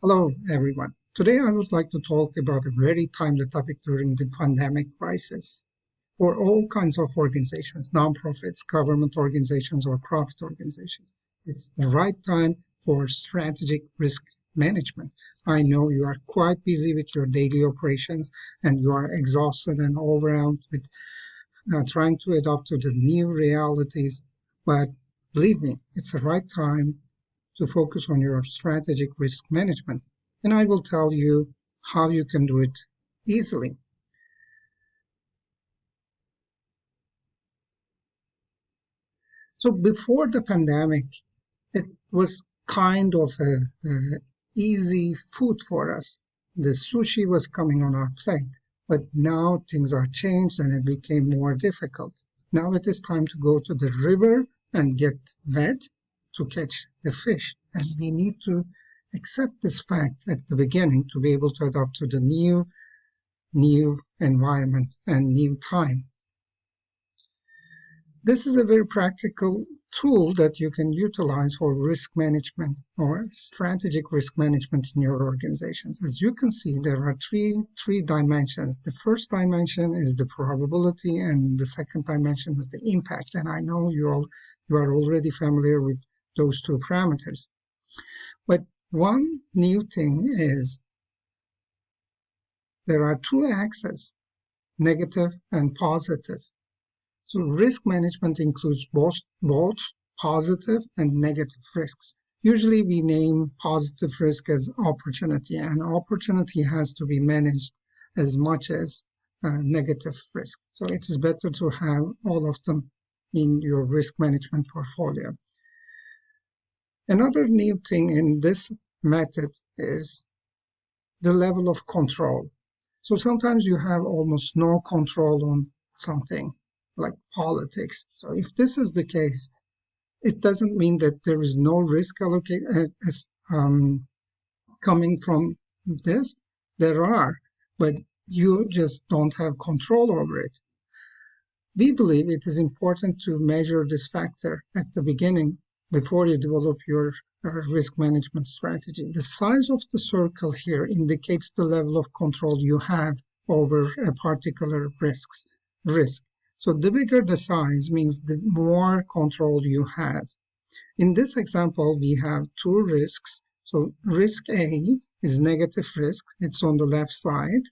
Hello, everyone. Today I would like to talk about a very timely topic during the pandemic crisis. For all kinds of organizations, nonprofits, government organizations, or profit organizations, it's the right time for strategic risk management. I know you are quite busy with your daily operations and you are exhausted and overwhelmed with trying to adapt to the new realities, but believe me, it's the right time to focus on your strategic risk management. And I will tell you how you can do it easily. So before the pandemic, it was kind of a easy food for us. The sushi was coming on our plate, but now things are changed and it became more difficult. Now it is time to go to the river and get wet to catch the fish. And we need to accept this fact at the beginning to be able to adapt to the new environment and new time. This is a very practical tool that you can utilize for risk management or strategic risk management in your organizations. As you can see, there are three dimensions. The first dimension is the probability, and the second dimension is the impact. And I know you are already familiar with those two parameters. But one new thing is there are two axes, negative and positive. So risk management includes both positive and negative risks. Usually we name positive risk as opportunity, and opportunity has to be managed as much as negative risk. So it is better to have all of them in your risk management portfolio. Another new thing in this method is the level of control. So sometimes you have almost no control on something like politics. So if this is the case, it doesn't mean that there is no risk coming from this. There are, but you just don't have control over it. We believe it is important to measure this factor at the beginning before you develop your risk management strategy. The size of the circle here indicates the level of control you have over a particular risk. So the bigger the size means the more control you have. In this example, we have two risks. So risk A is negative risk. It's on the left side.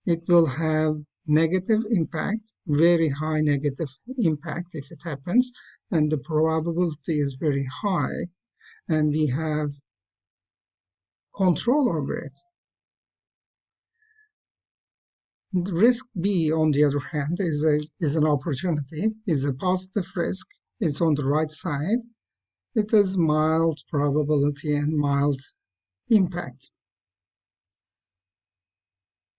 It will have negative impact, very high negative impact if it happens, and the probability is very high, and we have control over it. Risk B, on the other hand, is an opportunity, is a positive risk. It's on the right side. It has mild probability and mild impact.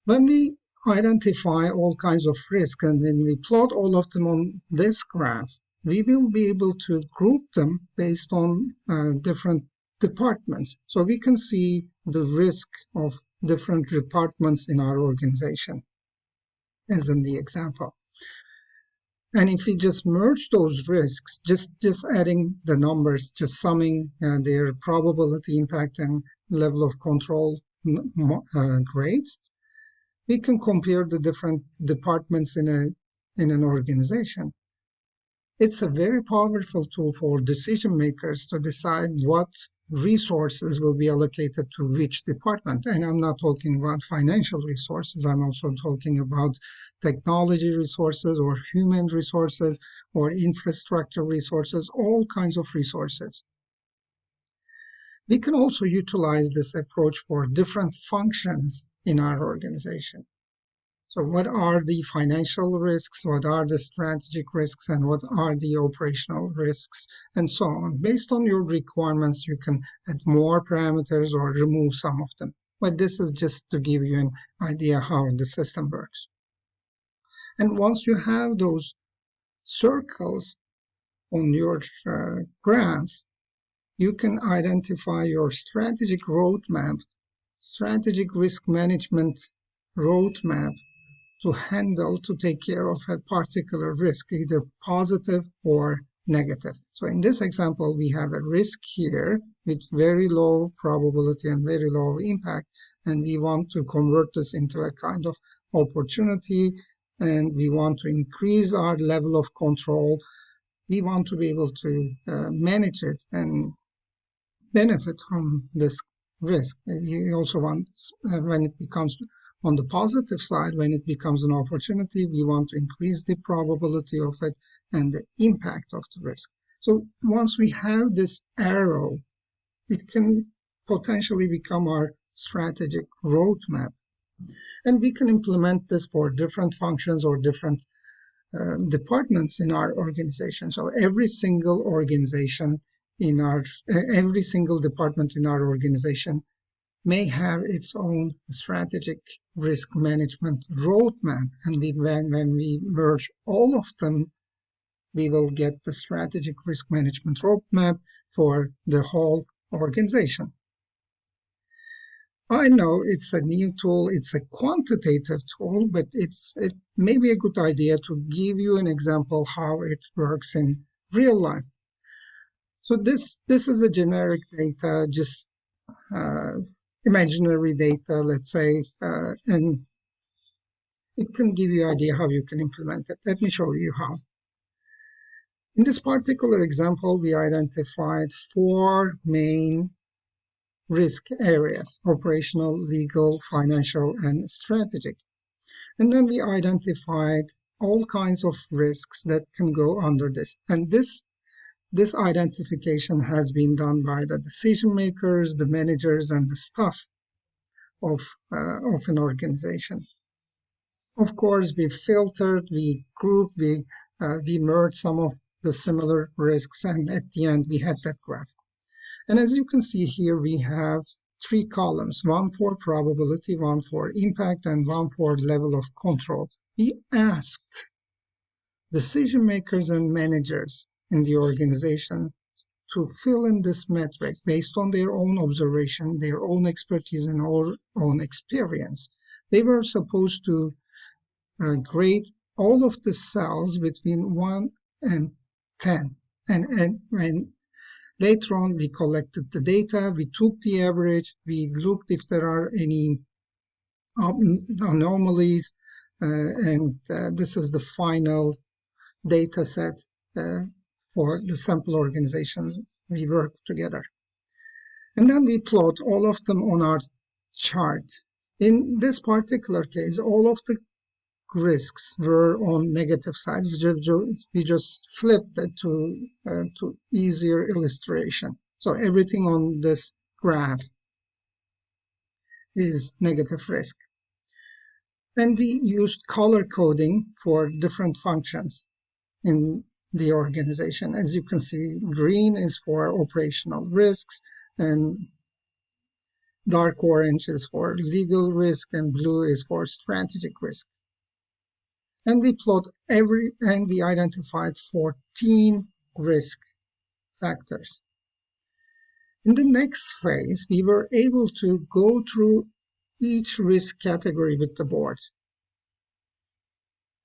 When we identify all kinds of risk and when we plot all of them on this graph, we will be able to group them based on different departments. So we can see the risk of different departments in our organization, as in the example. And if we just merge those risks, just adding the numbers, just summing their probability, impact, and level of control grades, we can compare the different departments in an organization. It's a very powerful tool for decision makers to decide what resources will be allocated to which department. And I'm not talking about financial resources. I'm also talking about technology resources or human resources or infrastructure resources, all kinds of resources. We can also utilize this approach for different functions in our organization. So what are the financial risks, what are the strategic risks, and what are the operational risks, and so on. Based on your requirements, you can add more parameters or remove some of them. But this is just to give you an idea how the system works. And once you have those circles on your graph, you can identify your strategic roadmap, strategic risk management roadmap to take care of a particular risk, either positive or negative. So in this example, we have a risk here with very low probability and very low impact, and we want to convert this into a kind of opportunity, and we want to increase our level of control. We want to be able to manage it and benefit from this risk. We also want, when it becomes on the positive side, when it becomes an opportunity, we want to increase the probability of it and the impact of the risk. So once we have this arrow, it can potentially become our strategic roadmap. And we can implement this for different functions or different departments in our organization. So every single organization every single department in our organization may have its own strategic risk management roadmap. And when we merge all of them, we will get the strategic risk management roadmap for the whole organization. I know it's a new tool, it's a quantitative tool, but it may be a good idea to give you an example how it works in real life. So this is a generic data, just imaginary data, let's say, and it can give you an idea how you can implement it. Let me show you how. In this particular example, we identified 4 main risk areas: operational, legal, financial, and strategic. And then we identified all kinds of risks that can go under this. And this identification has been done by the decision makers, the managers, and the staff of an organization. Of course, we filtered, we grouped, we merged some of the similar risks, and at the end we had that graph. And as you can see here, we have 3 columns, one for probability, one for impact, and one for level of control. We asked decision makers and managers in the organization to fill in this metric based on their own observation, their own expertise, and own experience. They were supposed to grade all of the cells between 1 and 10. And later on, we collected the data, we took the average, we looked if there are any anomalies, and this is the final data set for the sample organizations we worked together. And then we plot all of them on our chart. In this particular case, all of the risks were on negative sides. We just flipped it to easier illustration. So everything on this graph is negative risk. And we used color coding for different functions in the organization. As you can see, green is for operational risks, and dark orange is for legal risk, and blue is for strategic risk. And we we identified 14 risk factors. In the next phase, we were able to go through each risk category with the board.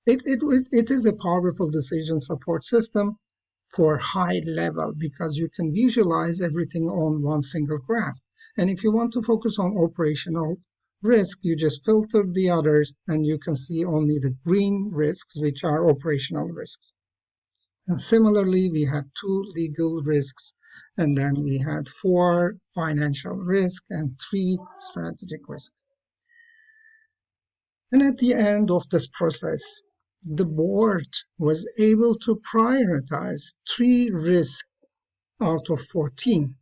It is a powerful decision support system for high level because you can visualize everything on one single graph. And if you want to focus on operational risk, you just filter the others and you can see only the green risks, which are operational risks. And similarly, we had 2 legal risks, and then we had 4 financial risk and 3 strategic risks. And at the end of this process, the board was able to prioritize 3 risks out of 14.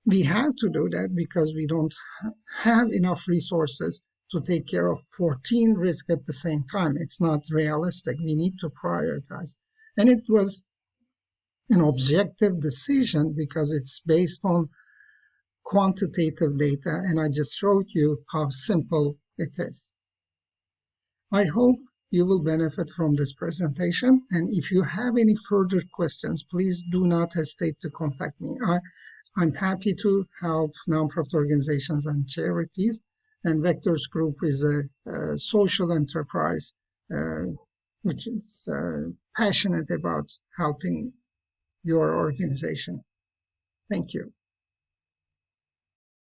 We have to do that because we don't have enough resources to take care of 14 risks at the same time. It's not realistic. We need to prioritize. And it was an objective decision because it's based on quantitative data, and I just showed you how simple it is. I hope you will benefit from this presentation, and if you have any further questions, please do not hesitate to contact me. I'm happy to help nonprofit organizations and charities, and Vectors Group is a social enterprise which is passionate about helping your organization. Thank you.